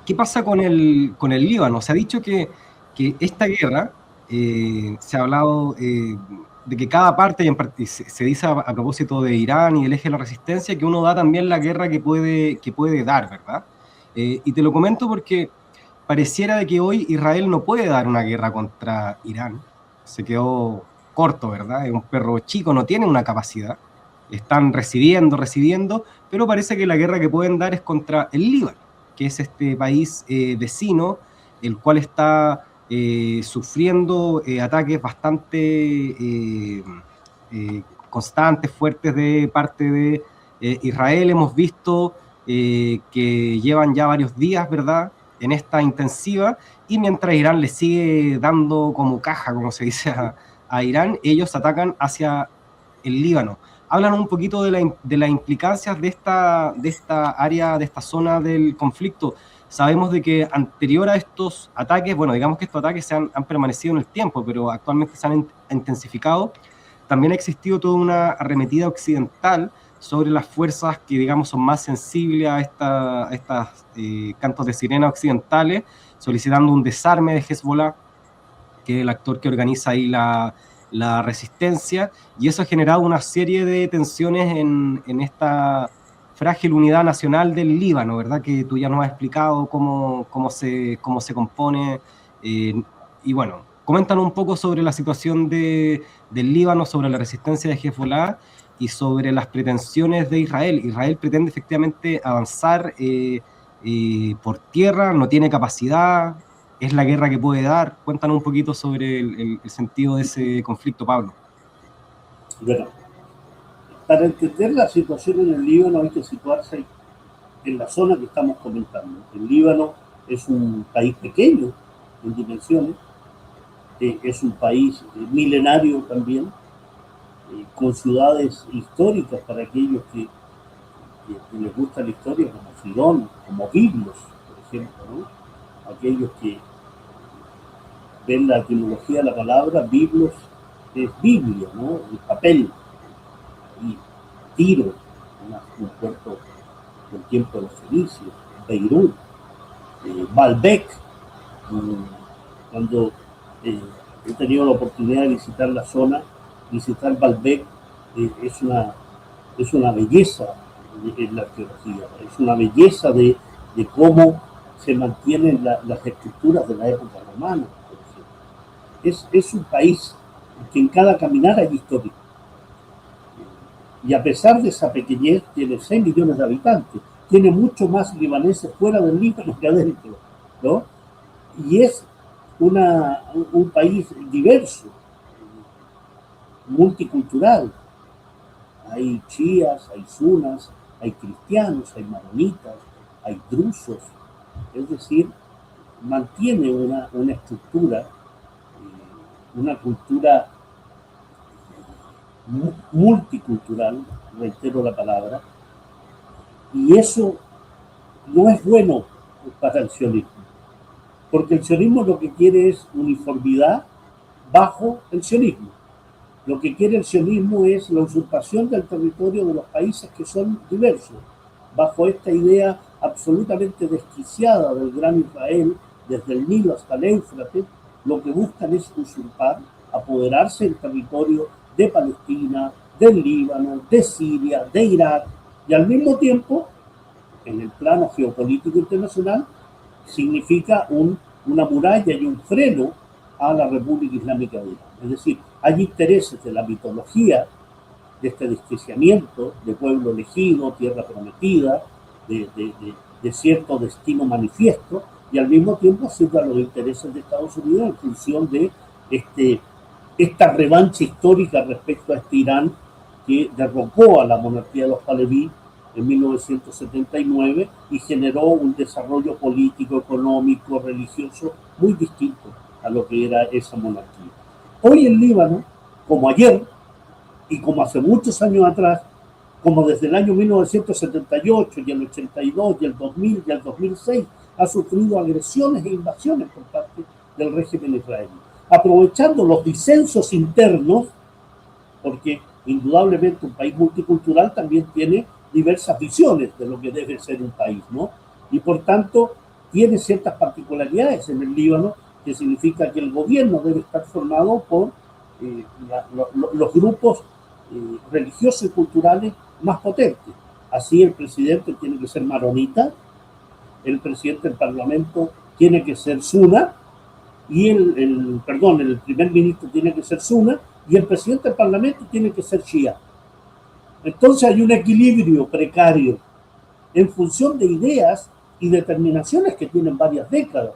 ¿qué pasa con el Líbano? Se ha dicho que esta guerra, se ha hablado de que cada parte, y se dice a propósito de Irán y del eje de la resistencia, que uno da también la guerra que puede dar, ¿verdad? Y te lo comento porque pareciera de que hoy Israel no puede dar una guerra contra Irán. Se quedó corto, ¿verdad? Es un perro chico, no tiene una capacidad. Están recibiendo, pero parece que la guerra que pueden dar es contra el Líbano, que es este país vecino, el cual está sufriendo ataques bastante constantes, fuertes de parte de Israel. Hemos visto que llevan ya varios días, ¿verdad?, en esta intensiva, y mientras Irán le sigue dando como caja, como se dice a Irán, ellos atacan hacia el Líbano. Hablan un poquito de las implicancias de esta área, de esta zona del conflicto. Sabemos de que anterior a estos ataques, bueno, digamos que estos ataques han permanecido en el tiempo, pero actualmente se han intensificado. También ha existido toda una arremetida occidental sobre las fuerzas que, digamos, son más sensibles a estas cantos de sirena occidentales, solicitando un desarme de Hezbollah, que es el actor que organiza ahí la resistencia, y eso ha generado una serie de tensiones en esta frágil unidad nacional del Líbano, ¿verdad? Que tú ya nos has explicado cómo se compone. eh, y bueno, coméntanos un poco sobre la situación del Líbano, sobre la resistencia de Hezbollah y sobre las pretensiones de Israel. Israel pretende efectivamente avanzar por tierra, no tiene capacidad, es la guerra que puede dar. Cuéntanos un poquito sobre el sentido de ese conflicto, Pablo. Bueno, para entender la situación en el Líbano hay que situarse en la zona que estamos comentando. El Líbano es un país pequeño en dimensiones, es un país milenario también, con ciudades históricas para aquellos que les gusta la historia, como Sidón, como Biblos, por ejemplo, ¿no? Aquellos que ven la etimología de la palabra, Biblos es Biblia, ¿no? El papel, y Tiro, un puerto del tiempo de los fenicios, Beirut, Baalbek. Cuando he tenido la oportunidad de visitar la zona, visitar Baalbek es una belleza en la arqueología, es una belleza de cómo se mantienen las estructuras de la época romana, por ejemplo. Es un país que en cada caminar hay historia. Y a pesar de esa pequeñez, tiene 6 millones de habitantes, tiene mucho más libaneses fuera del Líbano que adentro, ¿no? Y es un país diverso, multicultural. Hay chiíes, hay sunas, hay cristianos, hay maronitas, hay drusos. Es decir, mantiene una estructura, una cultura multicultural, reitero la palabra, y eso no es bueno para el sionismo, porque el sionismo lo que quiere es uniformidad bajo el sionismo. Lo que quiere el sionismo es la usurpación del territorio de los países que son diversos, bajo esta idea absolutamente desquiciada del gran Israel, desde el Nilo hasta el Éufrates. Lo que buscan es usurpar, apoderarse del territorio de Palestina, del Líbano, de Siria, de Irak, y al mismo tiempo, en el plano geopolítico internacional, significa una muralla y un freno a la República Islámica de Irán. Es decir, hay intereses de la mitología, de este desquiciamiento, de pueblo elegido, tierra prometida, de cierto destino manifiesto, y al mismo tiempo sirve a los intereses de Estados Unidos en función de esta revancha histórica respecto a este Irán que derrocó a la monarquía de los Paleví en 1979 y generó un desarrollo político, económico, religioso muy distinto a lo que era esa monarquía. Hoy en Líbano, como ayer y como hace muchos años atrás, como desde el año 1978 y el 82 y el 2000 y el 2006, ha sufrido agresiones e invasiones por parte del régimen israelí, aprovechando los disensos internos, porque indudablemente un país multicultural también tiene diversas visiones de lo que debe ser un país, ¿no? Y por tanto, tiene ciertas particularidades en el Líbano, que significa que el gobierno debe estar formado por los grupos religiosos y culturales más potentes. Así el presidente tiene que ser maronita, el presidente del parlamento tiene que ser sunna, y el primer ministro tiene que ser sunna, y el presidente del parlamento tiene que ser shia. Entonces hay un equilibrio precario en función de ideas y determinaciones que tienen varias décadas,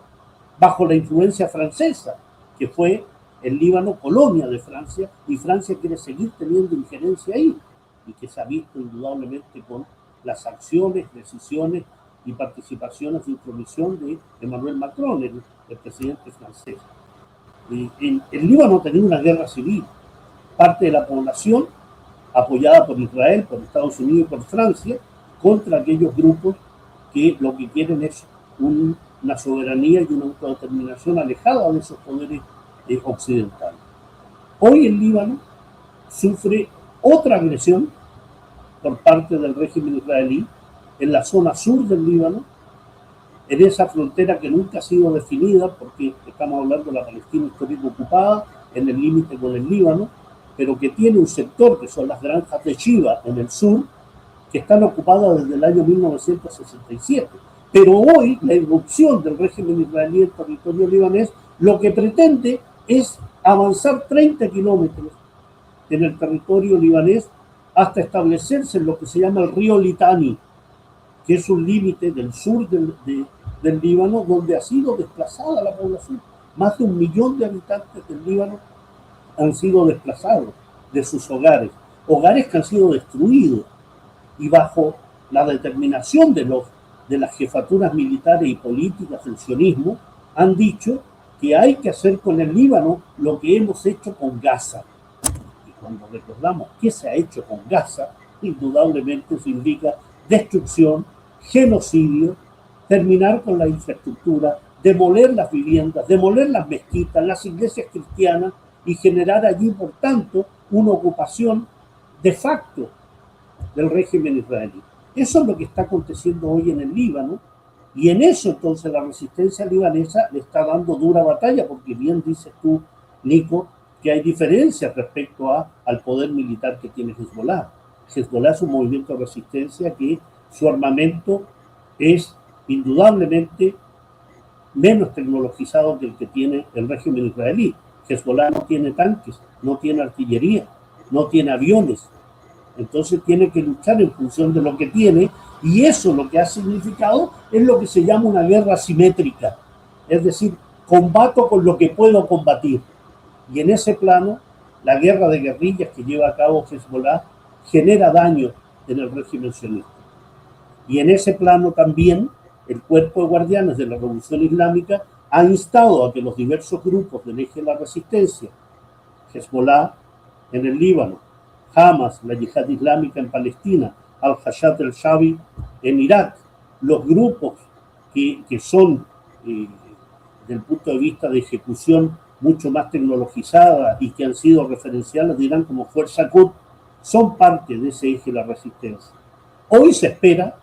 bajo la influencia francesa, que fue el Líbano colonia de Francia, y Francia quiere seguir teniendo injerencia ahí, y que se ha visto indudablemente con las acciones, decisiones y participaciones de intromisión de Emmanuel Macron, el presidente francés. El Líbano tenía una guerra civil. Parte de la población, apoyada por Israel, por Estados Unidos y por Francia, contra aquellos grupos que lo que quieren es una soberanía y una autodeterminación alejada de esos poderes occidentales. Hoy el Líbano sufre otra agresión por parte del régimen israelí en la zona sur del Líbano, en esa frontera que nunca ha sido definida, porque estamos hablando de la Palestina histórica ocupada, en el límite con el Líbano, pero que tiene un sector que son las granjas de Shiva en el sur, que están ocupadas desde el año 1967. Pero hoy la irrupción del régimen israelí en territorio libanés lo que pretende es avanzar 30 kilómetros en el territorio libanés hasta establecerse en lo que se llama el río Litani, que es un límite del sur del Líbano, donde ha sido desplazada la población. Más de 1 millón de habitantes del Líbano han sido desplazados de sus hogares, hogares que han sido destruidos, y bajo la determinación de las jefaturas militares y políticas del sionismo, han dicho que hay que hacer con el Líbano lo que hemos hecho con Gaza. Y cuando recordamos qué se ha hecho con Gaza, indudablemente significa destrucción, genocidio, terminar con la infraestructura, demoler las viviendas, demoler las mezquitas, las iglesias cristianas, y generar allí, por tanto, una ocupación de facto del régimen israelí. Eso es lo que está aconteciendo hoy en el Líbano, y en eso entonces la resistencia libanesa le está dando dura batalla, porque bien dices tú, Nico, que hay diferencias respecto al poder militar que tiene Hezbollah. Hezbollah es un movimiento de resistencia que su armamento es indudablemente menos tecnologizado que el que tiene el régimen israelí. Hezbollah no tiene tanques, no tiene artillería, no tiene aviones. Entonces tiene que luchar en función de lo que tiene, y eso lo que ha significado es lo que se llama una guerra asimétrica. Es decir, combato con lo que puedo combatir. Y en ese plano, la guerra de guerrillas que lleva a cabo Hezbollah genera daño en el régimen sionista. Y en ese plano también el Cuerpo de Guardianes de la Revolución Islámica ha instado a que los diversos grupos del eje de la resistencia, Hezbollah en el Líbano, Hamas, la Yihad Islámica en Palestina, Al-Hashad al-Shabi en Irak, los grupos que son, desde el punto de vista de ejecución, mucho más tecnologizada y que han sido referenciales, dirán como Fuerza Quds, son parte de ese eje de la resistencia. Hoy se espera,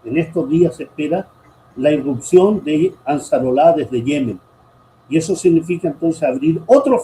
en estos días se espera, la irrupción de Ansarullah desde Yemen. Y eso significa entonces abrir otro frente